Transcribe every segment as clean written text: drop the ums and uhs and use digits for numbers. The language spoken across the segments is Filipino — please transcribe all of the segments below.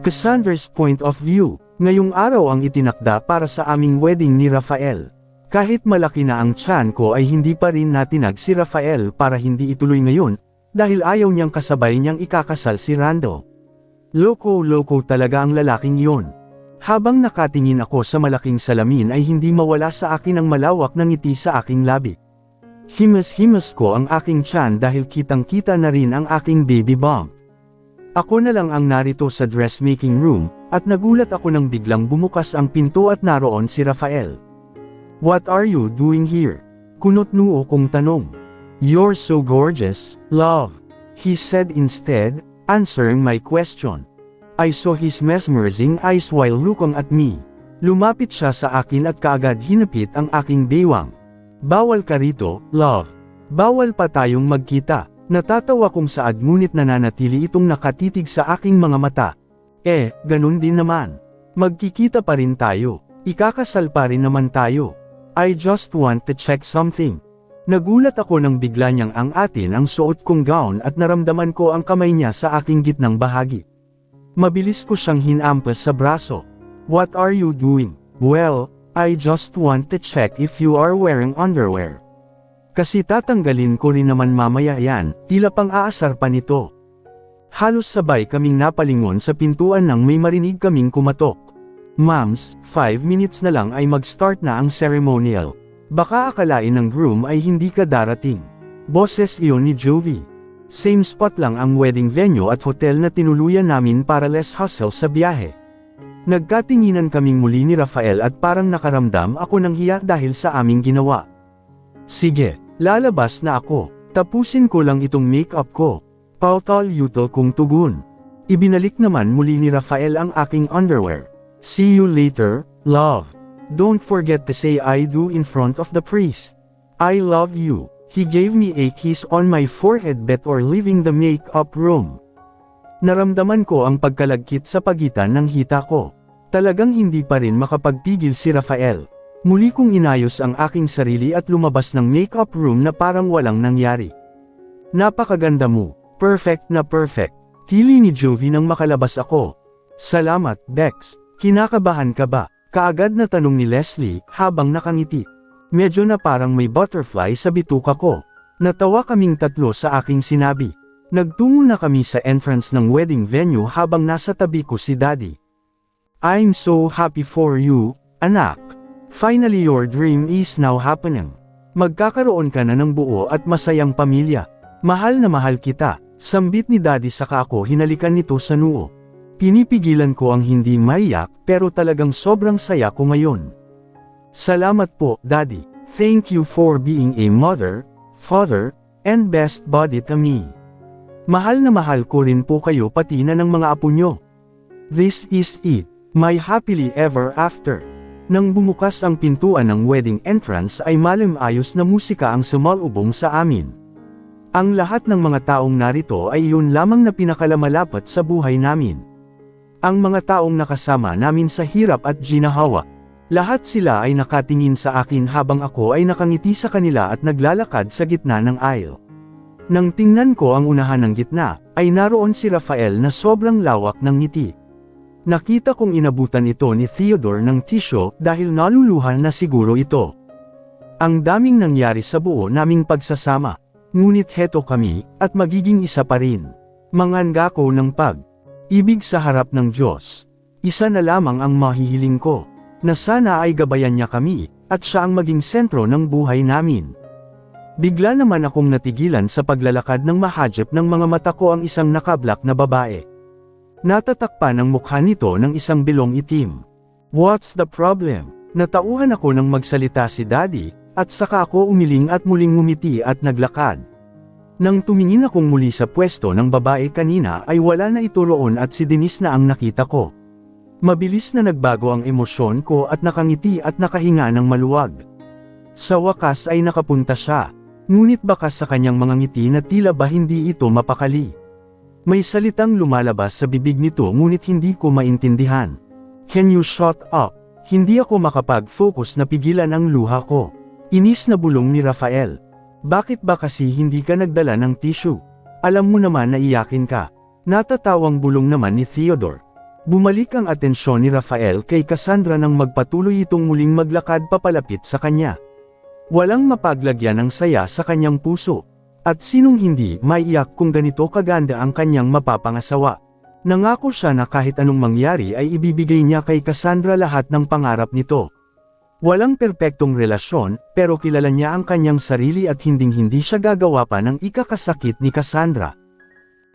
Cassandra's point of view. Ngayong araw ang itinakda para sa aming wedding ni Rafael. Kahit malaki na ang tiyan ko ay hindi pa rin natinag si Rafael para hindi ituloy ngayon, dahil ayaw niyang kasabay niyang ikakasal si Rando. Loko talaga ang lalaking iyon. Habang nakatingin ako sa malaking salamin ay hindi mawala sa akin ang malawak na ngiti sa aking labi. Himas ko ang aking tiyan dahil kitang-kita na rin ang aking baby bump. Ako na lang ang narito sa dressmaking room, at nagulat ako nang biglang bumukas ang pinto at naroon si Rafael. "What are you doing here?" Kunot-noo kong tanong. "You're so gorgeous, love," he said instead, answering my question. I saw his mesmerizing eyes while looking at me. Lumapit siya sa akin at kaagad hinapit ang aking bewang. "Bawal ka rito, love. Bawal pa tayong magkita." Natatawa kung saad ngunit nananatili itong nakatitig sa aking mga mata. Ganun din naman. Magkikita pa rin tayo. Ikakasal pa rin naman tayo. I just want to check something. Nagulat ako nang bigla niyang ang atin ang suot kong gown at naramdaman ko ang kamay niya sa aking gitnang bahagi. Mabilis ko siyang hinampas sa braso. "What are you doing?" "Well, I just want to check if you are wearing underwear. Kasi tatanggalin ko rin naman mamaya yan," tila pang aasar pa nito. Halos sabay kaming napalingon sa pintuan nang may marinig kaming kumatok. "Mams, 5 minutes na lang ay mag-start na ang ceremonial. Baka akalain ng groom ay hindi ka darating." Boses iyon ni Jovi. Same spot lang ang wedding venue at hotel na tinuluyan namin para less hassle sa biyahe. Nagkatinginan kaming muli ni Rafael at parang nakaramdam ako ng hiya dahil sa aming ginawa. "Sige, lalabas na ako. Tapusin ko lang itong makeup ko." Pautal-yutal kong tugon. Ibinalik naman muli ni Rafael ang aking underwear. "See you later, love. Don't forget to say I do in front of the priest. I love you." He gave me a kiss on my forehead before leaving the makeup room. Naramdaman ko ang pagkalagkit sa pagitan ng hita ko. Talagang hindi pa rin makapagpigil si Rafael. Muli kong inayos ang aking sarili at lumabas ng makeup room na parang walang nangyari. "Napakaganda mo. Perfect na perfect." Tili ni Jovi nang makalabas ako. "Salamat, Bex. Kinakabahan ka ba?" Kaagad na tanong ni Leslie habang nakangiti. Medyo na parang may butterfly sa bituka ko. Natawa kaming tatlo sa aking sinabi. Nagtungo na kami sa entrance ng wedding venue habang nasa tabi ko si Daddy. "I'm so happy for you, anak. Finally your dream is now happening. Magkakaroon ka na ng buo at masayang pamilya. Mahal na mahal kita," sambit ni Daddy saka ako hinalikan nito sa noo. Pinipigilan ko ang hindi maiyak pero talagang sobrang saya ko ngayon. "Salamat po, Daddy. Thank you for being a mother, father, and best buddy to me. Mahal na mahal ko rin po kayo pati na ng mga apo nyo. This is it, my happily ever after." Nang bumukas ang pintuan ng wedding entrance ay malim-ayos na musika ang sumalubong sa amin. Ang lahat ng mga taong narito ay yun lamang na pinakalamalapat sa buhay namin. Ang mga taong nakasama namin sa hirap at ginhawa. Lahat sila ay nakatingin sa akin habang ako ay nakangiti sa kanila at naglalakad sa gitna ng aisle. Nang tingnan ko ang unahan ng gitna, ay naroon si Rafael na sobrang lawak ng ngiti. Nakita kong inabutan ito ni Theodore ng tisyo dahil naluluhan na siguro ito. Ang daming nangyari sa buo naming pagsasama. Ngunit heto kami, at magiging isa pa rin. Manganga ko ng pag-ibig sa harap ng Diyos. Isa na lamang ang mahihiling ko, na sana ay gabayan niya kami, at siya ang maging sentro ng buhay namin. Bigla naman akong natigilan sa paglalakad ng mahagip ng mga mata ko ang isang nakablak na babae. Natatakpan ang mukha nito ng isang bilong itim. "What's the problem?" Natauhan ako nang magsalita si Daddy, at saka ako umiling at muling ngumiti at naglakad. Nang tumingin akong muli sa pwesto ng babae kanina ay wala na ito roon at si Denise na ang nakita ko. Mabilis na nagbago ang emosyon ko at nakangiti at nakahinga ng maluwag. Sa wakas ay nakapunta siya, ngunit baka sa kanyang mga ngiti na tila ba hindi ito mapakali. May salitang lumalabas sa bibig nito ngunit hindi ko maintindihan. "Can you shut up?" Hindi ako makapag-focus na pigilan ang luha ko. Inis na bulong ni Rafael. "Bakit ba kasi hindi ka nagdala ng tissue? Alam mo naman na iyakin ka." Natatawang bulong naman ni Theodore. Bumalik ang atensyon ni Rafael kay Cassandra nang magpatuloy itong muling maglakad papalapit sa kanya. Walang mapaglagyan ng saya sa kanyang puso. At sinong hindi maiyak kung ganito kaganda ang kanyang mapapangasawa. Nangako siya na kahit anong mangyari ay ibibigay niya kay Cassandra lahat ng pangarap nito. Walang perpektong relasyon, pero kilala niya ang kanyang sarili at hinding-hindi siya gagawa pa ng ikakasakit ni Cassandra.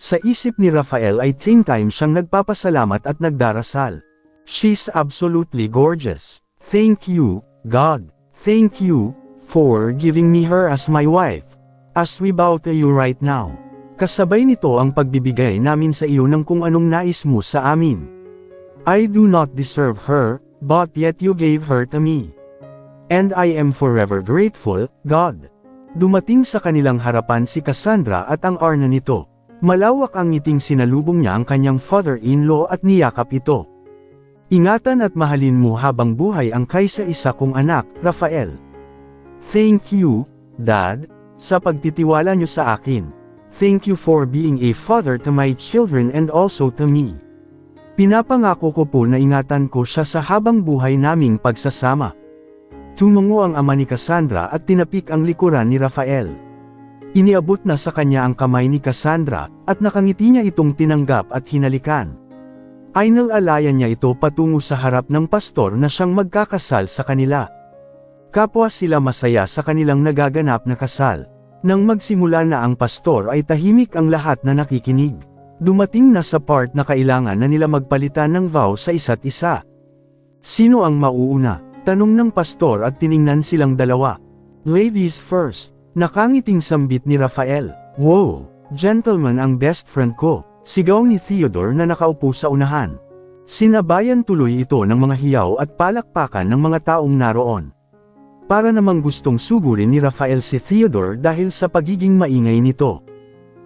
Sa isip ni Rafael ay same time siyang nagpapasalamat at nagdarasal. She's absolutely gorgeous. Thank you, God. Thank you for giving me her as my wife. As we bow to you right now. Kasabay nito ang pagbibigay namin sa iyo ng kung anong nais mo sa amin. I do not deserve her, but yet you gave her to me. And I am forever grateful, God. Dumating sa kanilang harapan si Cassandra at ang arna nito. Malawak ang ngiting sinalubong niya ang kanyang father-in-law at niyakap ito. Ingatan at mahalin mo habang buhay ang kaysa-isa kong anak, Rafael. Thank you, Dad, sa pagtitiwala niyo sa akin. Thank you for being a father to my children and also to me. Pinapangako ko po na ingatan ko siya sa habang buhay naming pagsasama. Tumungo ang ama ni Cassandra at tinapik ang likuran ni Rafael. Iniabot na sa kanya ang kamay ni Cassandra, at nakangiti niya itong tinanggap at hinalikan. Inalalayan niya ito patungo sa harap ng pastor na siyang magkakasal sa kanila. Kapwa sila masaya sa kanilang nagaganap na kasal. Nang magsimula na ang pastor ay tahimik ang lahat na nakikinig. Dumating na sa part na kailangan na nila magpalitan ng vow sa isa't isa. Sino ang mauuna? Tanong ng pastor at tiningnan silang dalawa. Ladies first. Nakangiting sambit ni Rafael. Wow! Gentleman ang best friend ko, sigaw ni Theodore na nakaupo sa unahan. Sinabayan tuloy ito ng mga hiyaw at palakpakan ng mga taong naroon. Para namang gustong sugurin ni Rafael si Theodore dahil sa pagiging maingay nito.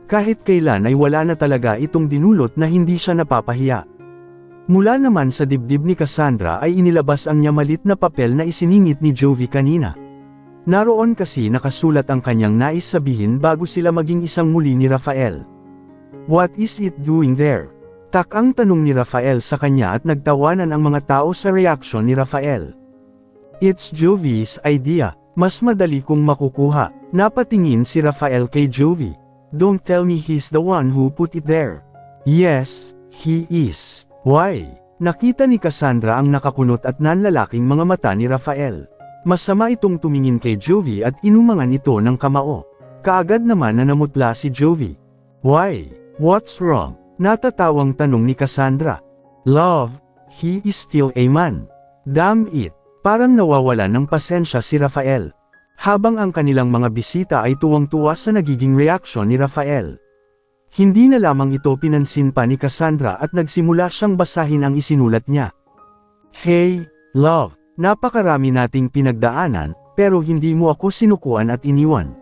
Kahit kailan ay wala na talaga itong dinulot na hindi siya napapahiya. Mula naman sa dibdib ni Cassandra ay inilabas ang nyamalit na papel na isiningit ni Jovi kanina. Naroon kasi nakasulat ang kanyang nais sabihin bago sila maging isang muli ni Rafael. What is it doing there? Takang tanong ni Rafael sa kanya at nagtawanan ang mga tao sa reaksyon ni Rafael. It's Jovi's idea, mas madali kong makukuha. Napatingin si Rafael kay Jovi. Don't tell me he's the one who put it there. Yes, he is. Why? Nakita ni Cassandra ang nakakunot at nanlalaking mga mata ni Rafael. Masama itong tumingin kay Jovi at inumangan ito ng kamao. Kaagad naman na namutla si Jovi. Why? What's wrong? Natatawang tanong ni Cassandra. Love, he is still a man. Damn it. Parang nawawala ng pasensya si Rafael. Habang ang kanilang mga bisita ay tuwang-tuwa sa nagiging reaksyon ni Rafael. Hindi na lamang ito pinansin pa ni Cassandra at nagsimula siyang basahin ang isinulat niya. Hey, love. Napakarami nating pinagdaanan, pero hindi mo ako sinukuan at iniwan.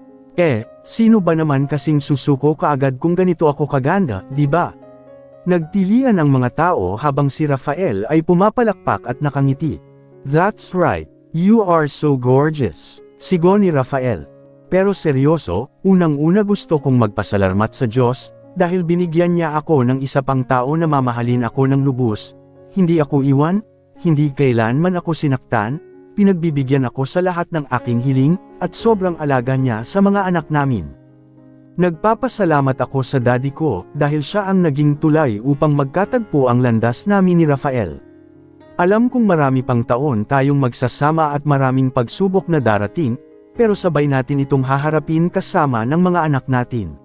Sino ba naman kasing susuko kaagad kung ganito ako kaganda, di ba? Nagtilian ang mga tao habang si Rafael ay pumapalakpak at nakangiti. That's right, you are so gorgeous, sigaw ni Rafael. Pero seryoso, unang-una gusto kong magpasalamat sa Diyos, dahil binigyan niya ako ng isa pang tao na mamahalin ako ng lubos. Hindi ako iwan. Hindi kailanman ako sinaktan, pinagbibigyan ako sa lahat ng aking hiling, at sobrang alaga niya sa mga anak namin. Nagpapasalamat ako sa daddy ko, dahil siya ang naging tulay upang magkatagpo ang landas namin ni Rafael. Alam kong marami pang taon tayong magsasama at maraming pagsubok na darating, pero sabay natin itong haharapin kasama ng mga anak natin.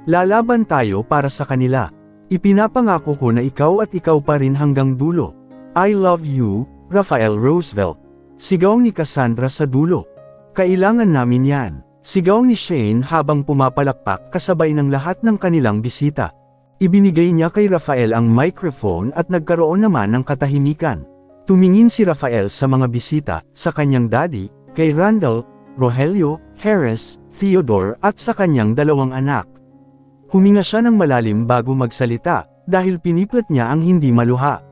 Lalaban tayo para sa kanila. Ipinapangako ko na ikaw at ikaw pa rin hanggang dulo. I love you, Rafael Roosevelt. Sigaw ni Cassandra sa dulo. Kailangan namin yan. Sigaw ni Shane habang pumapalakpak kasabay ng lahat ng kanilang bisita. Ibinigay niya kay Rafael ang microphone at nagkaroon naman ng katahimikan. Tumingin si Rafael sa mga bisita, sa kanyang daddy, kay Randall, Rogelio, Harris, Theodore at sa kanyang dalawang anak. Huminga siya ng malalim bago magsalita, dahil piniplat niya ang hindi maluha.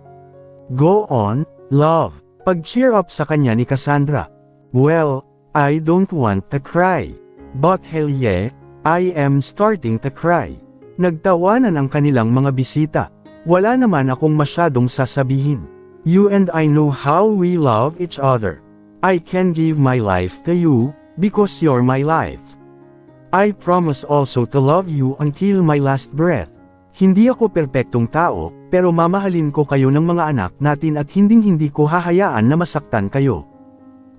Go on, love. Pag-cheer up sa kanya ni Cassandra. Well, I don't want to cry. But hell yeah, I am starting to cry. Nagtawanan ang kanilang mga bisita. Wala naman akong masyadong sasabihin. You and I know how we love each other. I can give my life to you, because you're my life. I promise also to love you until my last breath. Hindi ako perpektong tao, pero mamahalin ko kayo ng mga anak natin at hinding-hindi ko hahayaan na masaktan kayo.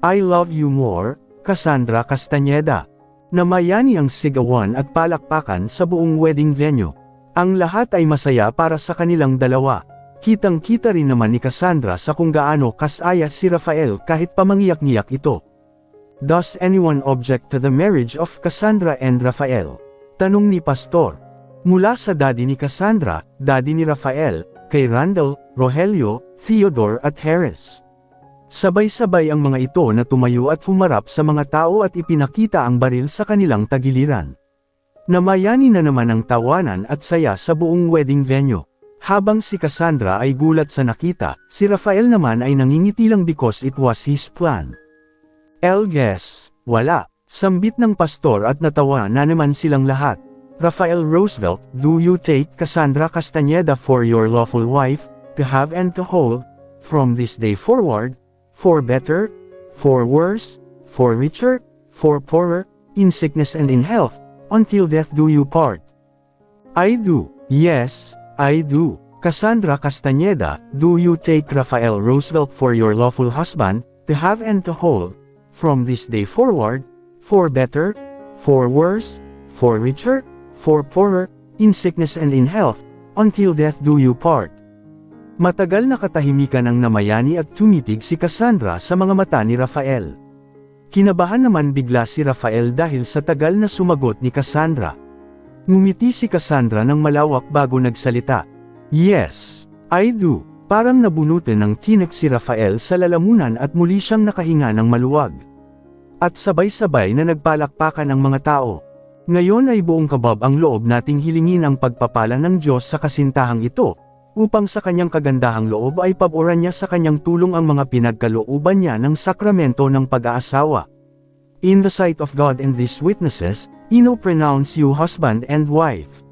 I love you more, Cassandra Castañeda. Namayani ang sigawan at palakpakan sa buong wedding venue. Ang lahat ay masaya para sa kanilang dalawa. Kitang-kita rin naman ni Cassandra sa kung gaano kasaya si Rafael kahit pamangiyak-ngiyak ito. Does anyone object to the marriage of Cassandra and Rafael? Tanong ni Pastor. Mula sa daddy ni Cassandra, daddy ni Rafael, kay Randall, Rogelio, Theodore at Harris. Sabay-sabay ang mga ito na tumayo at humarap sa mga tao at ipinakita ang baril sa kanilang tagiliran. Namayani na naman ang tawanan at saya sa buong wedding venue. Habang si Cassandra ay gulat sa nakita, si Rafael naman ay nangingiti lang because it was his plan. Guess, wala. Sambit ng pastor at natawa na naman silang lahat. Rafael Roosevelt, do you take Cassandra Castañeda for your lawful wife, to have and to hold, from this day forward, for better, for worse, for richer, for poorer, in sickness and in health, until death do you part? I do. Yes, I do. Cassandra Castañeda, do you take Rafael Roosevelt for your lawful husband, to have and to hold, from this day forward, for better, for worse, for richer, for poorer, in sickness and in health, until death do you part? Matagal na katahimikan ang namayani at tumitig si Cassandra sa mga mata ni Rafael. Kinabahan naman bigla si Rafael dahil sa tagal na sumagot ni Cassandra. Ngumiti si Cassandra ng malawak bago nagsalita. Yes, I do. Parang nabunutin ng tinik si Rafael sa lalamunan at muli siyang nakahinga ng maluwag. At sabay-sabay na nagpalakpakan ang mga tao. Ngayon ay buong kabab ang loob nating hilingin ang pagpapala ng Diyos sa kasintahang ito, upang sa kanyang kagandahang loob ay paboran niya sa kanyang tulong ang mga pinagkalooban niya ng sakramento ng pag-aasawa. In the sight of God and these witnesses, pronounce you husband and wife.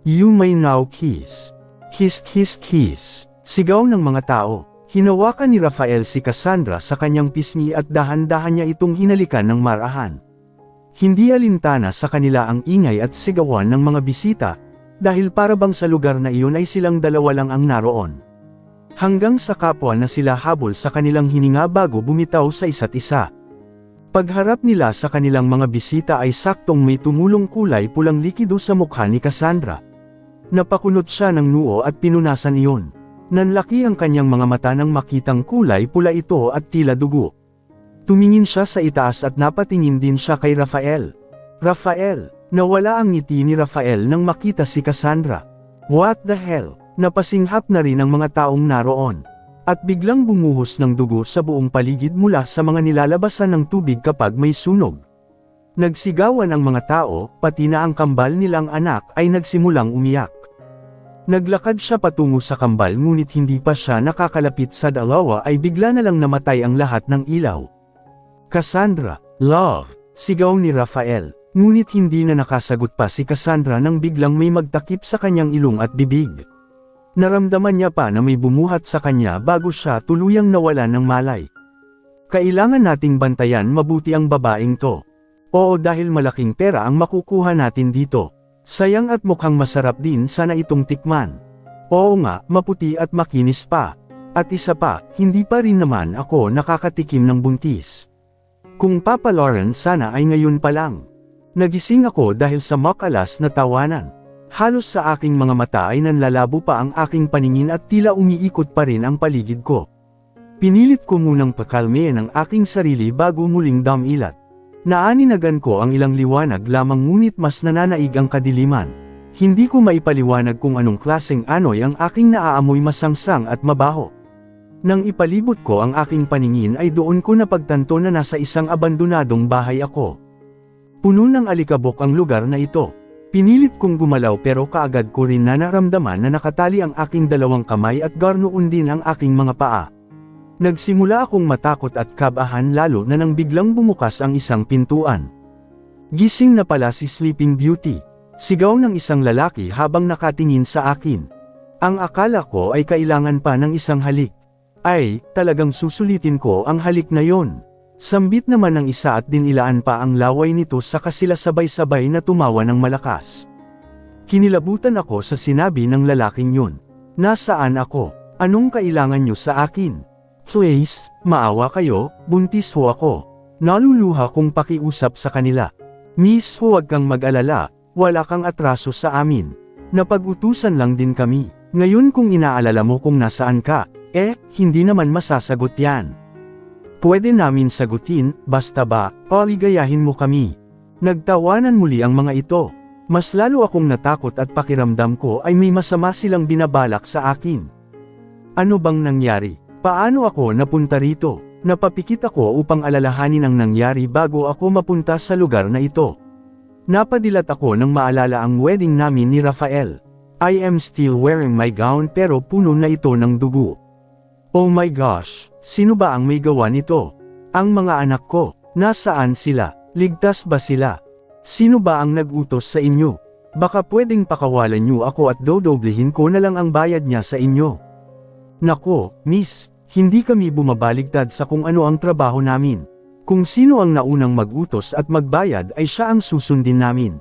You may now kiss. Kiss, kiss, kiss. Sigaw ng mga tao. Hinawakan ni Rafael si Cassandra sa kanyang pisngi at dahan-dahan niya itong hinalikan ng marahan. Hindi alintana sa kanila ang ingay at sigawan ng mga bisita, dahil para bang sa lugar na iyon ay silang dalawa lang ang naroon. Hanggang sa kapwa na sila habol sa kanilang hininga bago bumitaw sa isa't isa. Pagharap nila sa kanilang mga bisita ay saktong may tumulong kulay pulang likido sa mukha ni Cassandra. Napakunot siya ng noo at pinunasan iyon. Nanlaki ang kanyang mga mata nang makitang kulay pula ito at tila dugo. Tumingin siya sa itaas at napatingin din siya kay Rafael. Rafael! Nawala ang ngiti ni Rafael nang makita si Cassandra. What the hell? Napasinghap na rin ang mga taong naroon. At biglang bumuhos ng dugo sa buong paligid mula sa mga nilalabasan ng tubig kapag may sunog. Nagsigawan ang mga tao, pati na ang kambal nilang anak ay nagsimulang umiyak. Naglakad siya patungo sa kambal ngunit hindi pa siya nakakalapit sa dalawa ay bigla na lang namatay ang lahat ng ilaw. Cassandra, love, sigaw ni Rafael. Ngunit hindi na nakasagot pa si Cassandra nang biglang may magtakip sa kanyang ilong at bibig. Naramdaman niya pa na may bumuhat sa kanya bago siya tuluyang nawalan ng malay. Kailangan nating bantayan mabuti ang babaeng to. Oo, dahil malaking pera ang makukuha natin dito. Sayang at mukhang masarap din sana itong tikman. Oo nga, maputi at makinis pa. At isa pa, hindi pa rin naman ako nakakatikim ng buntis. Kung papaloran sana ay ngayon pa lang. Nagising ako dahil sa makalas na tawanan. Halos sa aking mga mata ay nanlalabo pa ang aking paningin at tila umiikot pa rin ang paligid ko. Pinilit ko munang pakalmayan ang aking sarili bago muling damilat. Naaninagan ko ang ilang liwanag lamang ngunit mas nananaig ang kadiliman. Hindi ko maipaliwanag kung anong klaseng anoy ang aking naaamoy masangsang at mabaho. Nang ipalibot ko ang aking paningin ay doon ko napagtanto na nasa isang abandonadong bahay ako. Puno ng alikabok ang lugar na ito. Pinilit kong gumalaw pero kaagad ko rin na naramdaman na nakatali ang aking dalawang kamay at garnoon din ang aking mga paa. Nagsimula akong matakot at kabahan lalo na nang biglang bumukas ang isang pintuan. Gising na pala si Sleeping Beauty. Sigaw ng isang lalaki habang nakatingin sa akin. Ang akala ko ay kailangan pa ng isang halik. Ay, talagang susulitin ko ang halik na yon. Sambit naman ng isa at dinilaan pa ang laway nito saka sila sabay-sabay na tumawa ng malakas. Kinilabutan ako sa sinabi ng lalaking yun. Nasaan ako? Anong kailangan nyo sa akin? Please, maawa kayo, buntis ho ako. Naluluha kong pakiusap sa kanila. Miss, huwag kang mag-alala, wala kang atraso sa amin. Napag-utusan lang din kami. Ngayon kung inaalala mo kung nasaan ka, hindi naman masasagot yan. Pwede namin sagutin, basta ba, paligayahin mo kami. Nagtawanan muli ang mga ito. Mas lalo akong natakot at pakiramdam ko ay may masama silang binabalak sa akin. Ano bang nangyari? Paano ako napunta rito? Napapikit ako upang alalahanin ang nangyari bago ako mapunta sa lugar na ito. Napadilat ako nang maalala ang wedding namin ni Rafael. I am still wearing my gown pero puno na ito ng dugo. Oh my gosh, sino ba ang may gawa nito? Ang mga anak ko, nasaan sila? Ligtas ba sila? Sino ba ang nag-utos sa inyo? Baka pwedeng pakawalan niyo ako at dodoblehin ko na lang ang bayad niya sa inyo. Nako, miss, hindi kami bumabaligtad sa kung ano ang trabaho namin. Kung sino ang naunang mag-utos at magbayad ay siya ang susundin namin.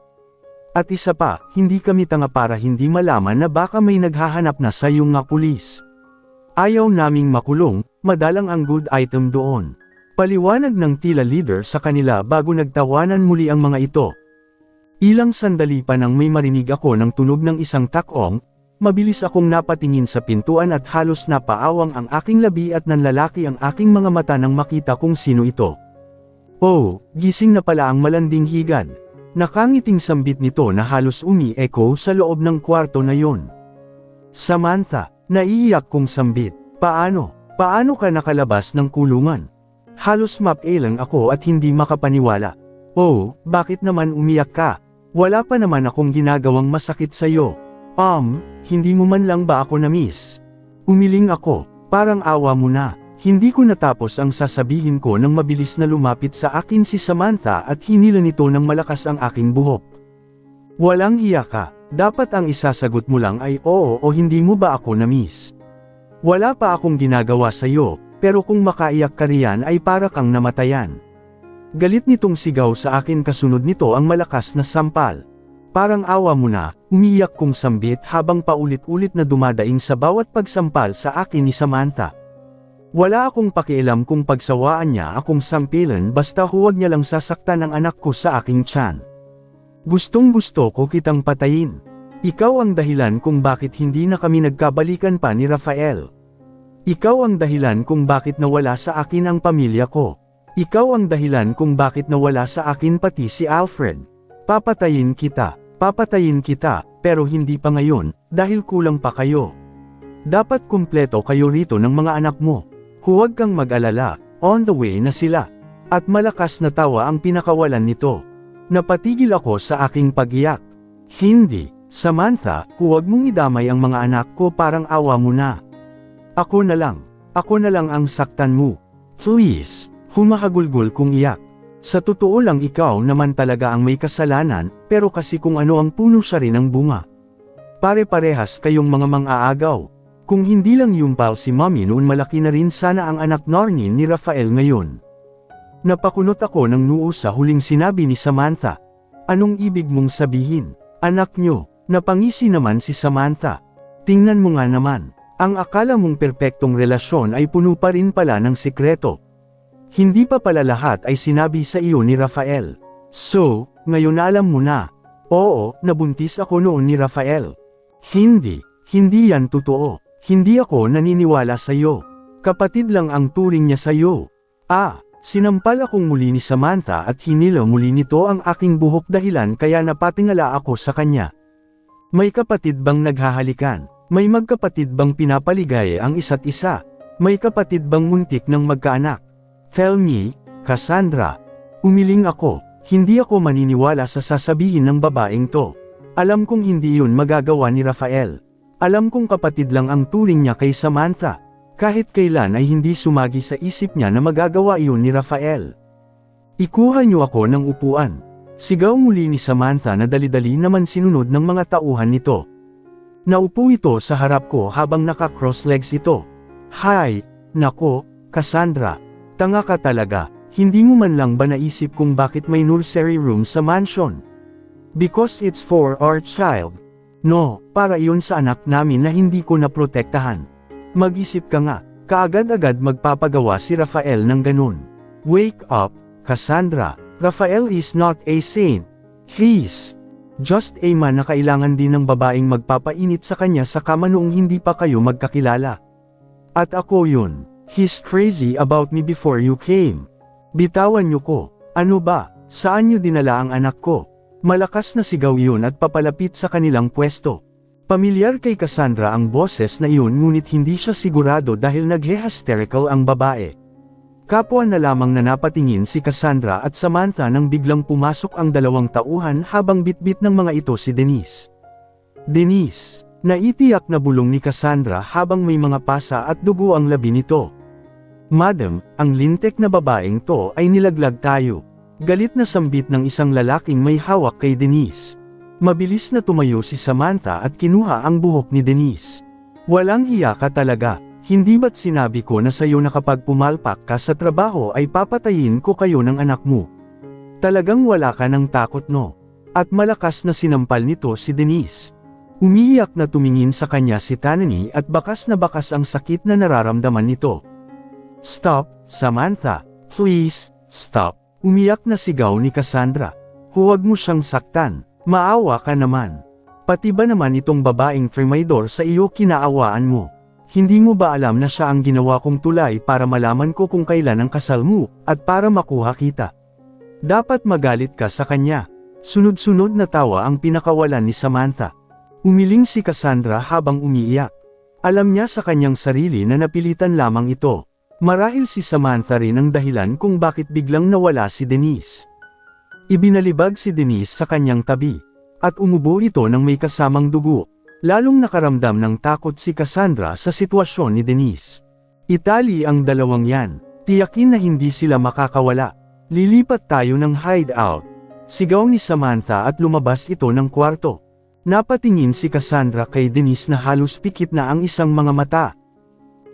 At isa pa, hindi kami tanga para hindi malaman na baka may naghahanap na sa iyong nga pulis. Ayaw naming makulong, madalang ang good item doon. Paliwanag ng tila leader sa kanila bago nagtawanan muli ang mga ito. Ilang sandali pa nang may marinig ako ng tunog ng isang takong, mabilis akong napatingin sa pintuan at halos napaawang ang aking labi at nanlalaki ang aking mga mata nang makita kung sino ito. Oh, gising na pala ang malanding higad. Nakangiting sambit nito na halos umi-echo sa loob ng kwarto na yon. Samantha, naiiyak kong sambit. Paano ka nakalabas ng kulungan? Halos mapailang ako at hindi makapaniwala. Oh, bakit naman umiyak ka? Wala pa naman akong ginagawang masakit sa'yo. Hindi mo man lang ba ako na-miss? Umiling ako, parang awa mo na. Hindi ko natapos ang sasabihin ko nang mabilis na lumapit sa akin si Samantha at hinila nito ng malakas ang aking buhok. Walang hiya ka, dapat ang isasagot mo lang ay oo o hindi mo ba ako na-miss. Wala pa akong ginagawa sa iyo, pero kung makaiyak ka riyan ay para kang namatayan. Galit nitong sigaw sa akin kasunod nito ang malakas na sampal. Parang awa mo na, umiiyak kong sambit habang paulit-ulit na dumadaing sa bawat pagsampal sa akin ni Samantha. Wala akong pakialam kung pagsawaan niya akong sampilan basta huwag niya lang sasaktan ang anak ko sa aking tiyan. Gustong-gusto ko kitang patayin. Ikaw ang dahilan kung bakit hindi na kami nagkabalikan pa ni Rafael. Ikaw ang dahilan kung bakit nawala sa akin ang pamilya ko. Ikaw ang dahilan kung bakit nawala sa akin pati si Alfred. Papatayin kita, pero hindi pa ngayon, dahil kulang pa kayo. Dapat kumpleto kayo rito ng mga anak mo. Huwag kang mag-alala, on the way na sila. At malakas na tawa ang pinakawalan nito. Napatigil ako sa aking pag-iyak. Hindi, Samantha, huwag mong idamay ang mga anak ko parang awa mo na. Ako na lang ang saktan mo. Please, humahagulgol kong iyak. Sa totoo lang ikaw naman talaga ang may kasalanan, pero kasi kung ano ang puno siya rin ang bunga. Pare-parehas kayong mga mang-aagaw. Kung hindi lang yumpal si Mommy noon malaki na rin sana ang anak Nornin ni Rafael ngayon. Napakunot ako ng noo sa huling sinabi ni Samantha. Anong ibig mong sabihin? Anak nyo, napangisi naman si Samantha. Tingnan mo nga naman, ang akala mong perpektong relasyon ay puno pa rin pala ng sikreto. Hindi pa pala lahat ay sinabi sa iyo ni Rafael. So, ngayon alam mo na. Oo, nabuntis ako noon ni Rafael. Hindi yan totoo. Hindi ako naniniwala sa iyo. Kapatid lang ang turing niya sa iyo. Sinampal akong muli ni Samantha at hinila muli nito ang aking buhok dahilan kaya napatingala ako sa kanya. May kapatid bang naghahalikan? May magkapatid bang pinapaligaya ang isa't isa? May kapatid bang muntik ng magkaanak? Tell me, Cassandra. Umiling ako, hindi ako maniniwala sa sasabihin ng babaeng to. Alam kong hindi yun magagawa ni Rafael. Alam kong kapatid lang ang turing niya kay Samantha. Kahit kailan ay hindi sumagi sa isip niya na magagawa iyon ni Rafael. Ikuha niyo ako ng upuan. Sigaw muli ni Samantha na dali-dali naman sinunod ng mga tauhan nito. Naupo ito sa harap ko habang naka-cross legs ito. Hay, nako, Cassandra. Tanga ka talaga, hindi mo man lang ba naisip kung bakit may nursery room sa mansion? Because it's for our child. No, para iyon sa anak namin na hindi ko naprotektahan. Mag-isip ka nga, kaagad-agad magpapagawa si Rafael ng ganun. Wake up, Cassandra. Rafael is not a saint. He's just a man na kailangan din ng babaeng magpapainit sa kanya sa kama noong hindi pa kayo magkakilala. At ako yun. He's crazy about me before you came. Bitawan niyo ko. Ano ba? Saan niyo dinala ang anak ko? Malakas na sigaw yun at papalapit sa kanilang pwesto. Pamilyar kay Cassandra ang boses na iyon ngunit hindi siya sigurado dahil naghe-hysterical ang babae. Kapwa na lamang na napatingin si Cassandra at Samantha nang biglang pumasok ang dalawang tauhan habang bitbit ng mga ito si Denise. Denise, naitiyak na bulong ni Cassandra habang may mga pasa at dugo ang labi nito. Madam, ang lintek na babaeng to ay nilaglag tayo. Galit na sambit ng isang lalaking may hawak kay Denise. Mabilis na tumayo si Samantha at kinuha ang buhok ni Denise. Walang hiya ka talaga, hindi ba't sinabi ko na sayo na kapag pumalpak ka sa trabaho ay papatayin ko kayo ng anak mo? Talagang wala ka ng takot no? At malakas na sinampal nito si Denise. Umiiyak na tumingin sa kanya si Tanani at bakas na bakas ang sakit na nararamdaman nito. Stop, Samantha. Please, stop. Umiyak na sigaw ni Cassandra. Huwag mo siyang saktan. Maawa ka naman. Pati ba naman itong babaeng frimaidor sa iyo kinaawaan mo? Hindi mo ba alam na siya ang ginawa kong tulay para malaman ko kung kailan ang kasal mo, at para makuha kita? Dapat magalit ka sa kanya. Sunod-sunod na tawa ang pinakawalan ni Samantha. Umiling si Cassandra habang umiiyak. Alam niya sa kanyang sarili na napilitan lamang ito. Marahil si Samantha rin ang dahilan kung bakit biglang nawala si Denise. Ibinalibag si Denise sa kanyang tabi, at umubo ito ng may kasamang dugo. Lalong nakaramdam ng takot si Cassandra sa sitwasyon ni Denise. Itali ang dalawang yan, tiyakin na hindi sila makakawala. Lilipat tayo ng hideout. Sigaw ni Samantha at lumabas ito ng kwarto. Napatingin si Cassandra kay Denise na halos pikit na ang isang mga mata.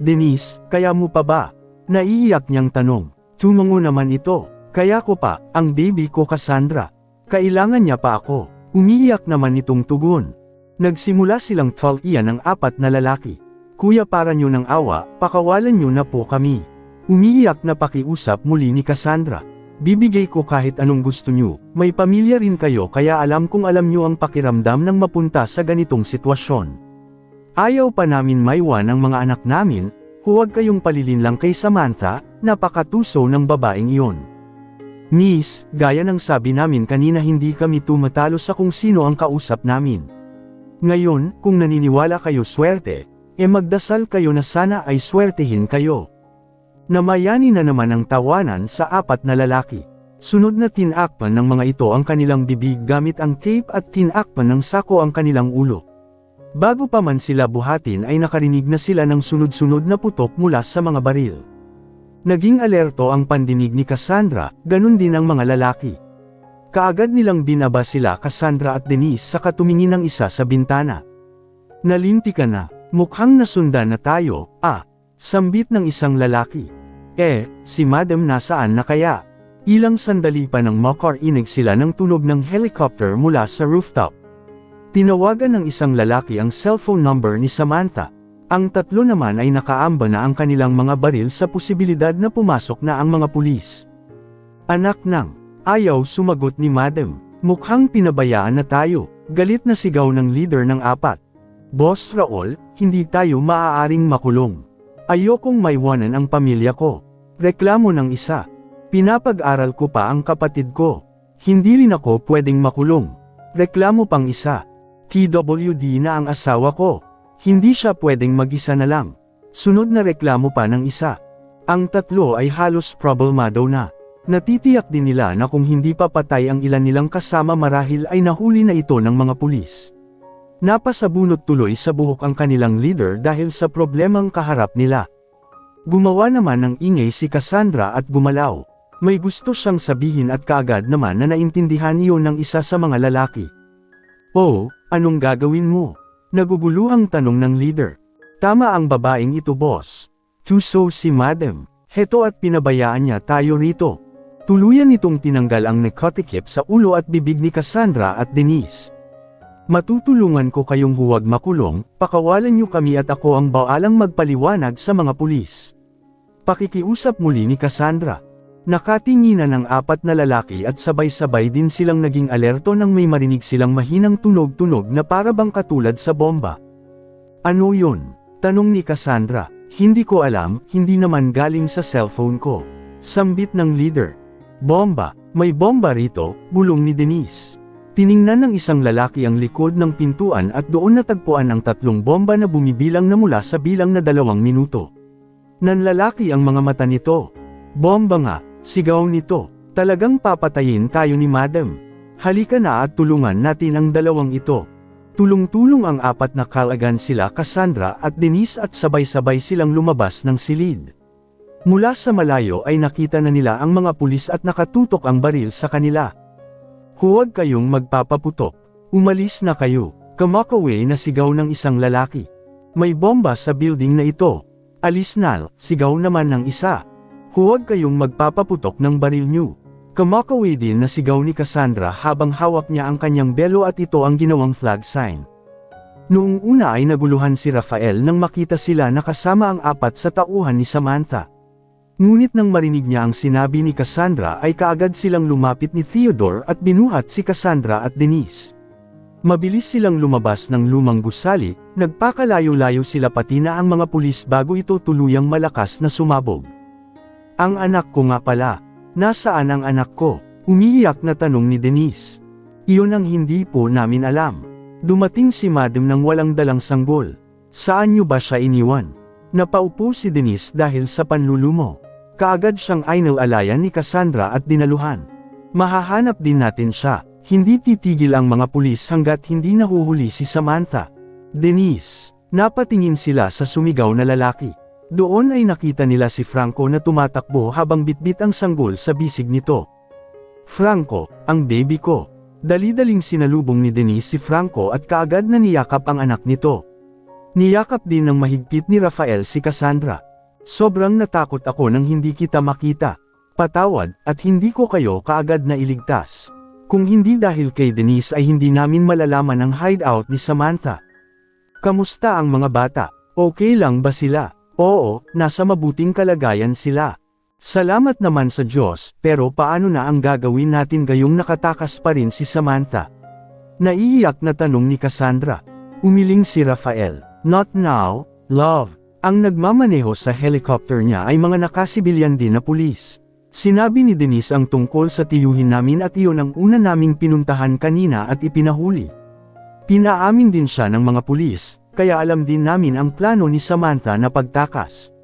Denise, kaya mo pa ba? Naiiyak niyang tanong. Tumango naman ito. Kaya ko pa, ang baby ko Cassandra. Kailangan niya pa ako. Umiiyak naman itong tugon. Nagsimula silang talian ng apat na lalaki. Kuya para niyo ng awa, pakawalan niyo na po kami. Umiiyak na pakiusap muli ni Cassandra. Bibigay ko kahit anong gusto niyo, may pamilya rin kayo kaya alam kong alam niyo ang pakiramdam ng mapunta sa ganitong sitwasyon. Ayaw pa namin maiwan ang mga anak namin, huwag kayong palilinlang kay Samantha, napakatuso ng babaeng iyon. Miss, gaya ng sabi namin kanina hindi kami tumatalo sa kung sino ang kausap namin. Ngayon, kung naniniwala kayo swerte, magdasal kayo na sana ay swertehin kayo. Namayani na naman ang tawanan sa apat na lalaki. Sunod na tinakpan ng mga ito ang kanilang bibig gamit ang tape at tinakpan ng sako ang kanilang ulo. Bago pa man sila buhatin ay nakarinig na sila ng sunod-sunod na putok mula sa mga baril. Naging alerto ang pandinig ni Cassandra, ganun din ang mga lalaki. Kaagad nilang binaba sila Cassandra at Denise sa katumingin ng isa sa bintana. Nalinti ka na, mukhang nasundan na tayo, sambit ng isang lalaki. Si Madam nasaan na kaya? Ilang sandali pa nang makarinig sila ng tunog ng helicopter mula sa rooftop. Tinawagan ng isang lalaki ang cellphone number ni Samantha. Ang tatlo naman ay nakaamba na ang kanilang mga baril sa posibilidad na pumasok na ang mga pulis. Anak nang, ayaw sumagot ni Madam. Mukhang pinabayaan na tayo, galit na sigaw ng leader ng apat. Boss Raul, hindi tayo maaaring makulong. Ayokong maiwanan ang pamilya ko. Reklamo ng isa. Pinapag-aral ko pa ang kapatid ko. Hindi rin ako pwedeng makulong. Reklamo pang isa. TWD na ang asawa ko. Hindi siya pwedeng mag-isa na lang. Sunod na reklamo pa ng isa. Ang tatlo ay halos problemado na. Natitiyak din nila na kung hindi pa patay ang ilan nilang kasama marahil ay nahuli na ito ng mga pulis. Napasabunot tuloy sa buhok ang kanilang leader dahil sa problemang kaharap nila. Gumawa naman ng ingay si Cassandra at gumalaw. May gusto siyang sabihin at kaagad naman na naintindihan iyon ng isa sa mga lalaki. Oh, anong gagawin mo? Naguguluhang tanong ng leader. Tama ang babaeng ito boss. Tuso si madam. Heto at pinabayaan niya tayo rito. Tuluyan nitong tinanggal ang narcotic sa ulo at bibig ni Cassandra at Denise. Matutulungan ko kayong huwag makulong, pakawalan niyo kami at ako ang baalang magpaliwanag sa mga pulis. Pakikiusap muli ni Cassandra. Nakatinginan ang apat na lalaki at sabay-sabay din silang naging alerto nang may marinig silang mahinang tunog-tunog na para bang katulad sa bomba. Ano yun? Tanong ni Cassandra. Hindi ko alam, hindi naman galing sa cellphone ko. Sambit ng leader. Bomba, may bomba rito, bulong ni Denise. Tiningnan ng isang lalaki ang likod ng pintuan at doon natagpuan ang 3 bomba na bumibilang na mula sa bilang na 2 minuto. Nanlalaki ang mga mata nito. Bomba nga, sigaw nito. Talagang papatayin tayo ni madam. Halika na at tulungan natin ang 2 ito. Tulong-tulong ang 4 na kalagan sila Cassandra at Denise at sabay-sabay silang lumabas ng silid. Mula sa malayo ay nakita na nila ang mga pulis at nakatutok ang baril sa kanila. Huwag kayong magpapaputok. Umalis na kayo. Kamakaway na sigaw ng isang lalaki. May bomba sa building na ito. Alis na, sigaw naman ng isa. Huwag kayong magpapaputok ng baril niyo. Kamakaway din na sigaw ni Cassandra habang hawak niya ang kanyang belo at ito ang ginawang flag sign. Noong una ay naguluhan si Rafael nang makita sila na kasama ang 4 sa tauhan ni Samantha. Ngunit nang marinig niya ang sinabi ni Cassandra ay kaagad silang lumapit ni Theodore at binuhat si Cassandra at Denise. Mabilis silang lumabas ng lumang gusali, nagpakalayo-layo sila pati na ang mga pulis bago ito tuluyang malakas na sumabog. Ang anak ko nga pala. Nasaan ang anak ko? Umiiyak na tanong ni Denise. Iyon ang hindi po namin alam. Dumating si madam nang walang dalang sanggol. Saan niyo ba siya iniwan? Napaupo si Denise dahil sa panlulumo. Kaagad siyang inalalayan ni Cassandra at dinaluhan. Mahahanap din natin siya. Hindi titigil ang mga pulis hanggat hindi nahuhuli si Samantha. Denise. Napatingin sila sa sumigaw na lalaki. Doon ay nakita nila si Franco na tumatakbo habang bitbit ang sanggol sa bisig nito. Franco, ang baby ko. Dali-daling sinalubong ni Denise si Franco at kaagad na niyakap ang anak nito. Niyakap din ng mahigpit ni Rafael si Cassandra. Sobrang natakot ako nang hindi kita makita. Patawad, at hindi ko kayo kaagad na iligtas. Kung hindi dahil kay Denise ay hindi namin malalaman ang hideout ni Samantha. Kamusta ang mga bata? Okay lang ba sila? Oo, nasa mabuting kalagayan sila. Salamat naman sa Diyos, pero paano na ang gagawin natin gayong nakatakas pa rin si Samantha? Naiiyak na tanong ni Cassandra. Umiling si Rafael. Not now, love. Ang nagmamaneho sa helicopter niya ay mga nakasibilyan din na pulis. Sinabi ni Denise ang tungkol sa tiyuhin namin at iyon ang una naming pinuntahan kanina at ipinahuli. Pinaamin din siya ng mga pulis. Kaya alam din namin ang plano ni Samantha na pagtakas.